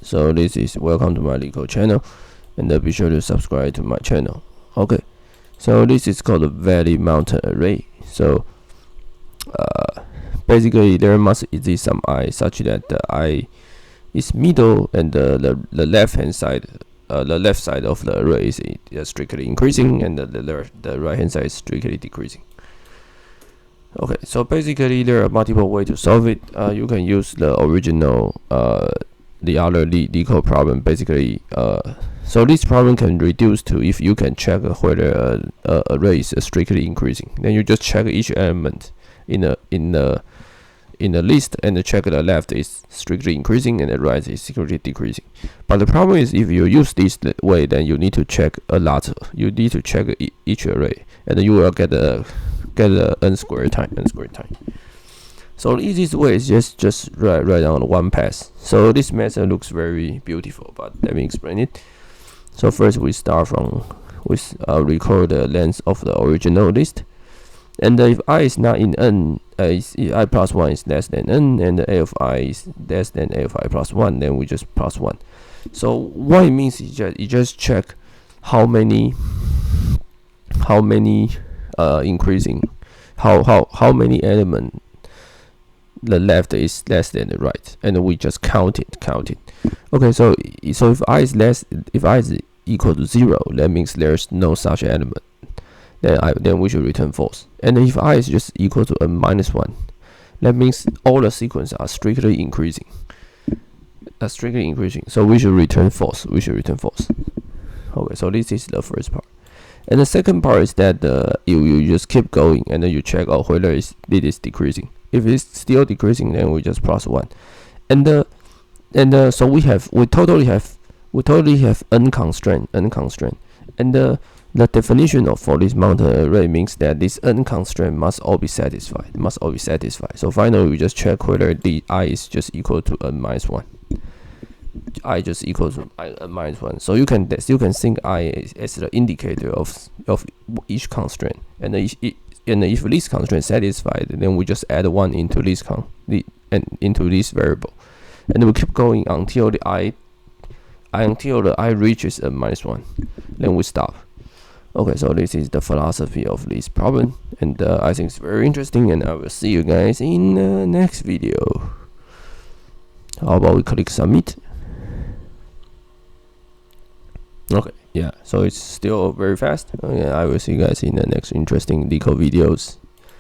So this is welcome to my Leetcode channel, and be sure to subscribe to my channel. Okay, so this is called a value mountain array. So basically there must exist some I such that the I is middle and the left hand side, the left side of the array is strictly increasing, and the right hand side is strictly decreasing. Okay, so basically there are multiple ways to solve it. You can use the original the other Leetcode problem. Basically, so this problem can reduce to if you can check whether a array is strictly increasing. Then you just check each element in the list, and check the left is strictly increasing and the right is strictly decreasing. But the problem is, if you use this way, then you need to check a lot. You need to check each array, and you will get a n squared time. So the easiest way is just write down one pass. So this method looks very beautiful, but let me explain it. So first we start with record the length of the original list, and if I is not in n, if I plus 1 is less than n, and a of I is less than a of I plus 1, then we just plus 1. So what it means is you just check how many increasing, how many element the left is less than the right, and we just count it. Okay, so if I is equal to 0, that means there's no such element. Then we should return false. And if I is just equal to n minus 1, that means all the sequences are strictly increasing. So we should return false. Okay, so this is the first part. And the second part is that you just keep going, and then you check out whether it is decreasing. If it's still decreasing, then we just plus 1. So we totally have n constraint. And the definition for this mountain array means that this n constraint must all be satisfied. So finally we just check whether the I is just equal to n minus 1. I just equal to n minus 1. So you can think I as the indicator of each constraint, and if this constraint is satisfied, then we just add 1 into this into this variable, and we keep going until the I reaches n minus 1. Then we stop. Okay, so this is the philosophy of this problem, and I think it's very interesting, and I will see you guys in the next video. How about we click submit? Okay, yeah, so it's still very fast. Okay, I will see you guys in the next interesting Leetcode videos.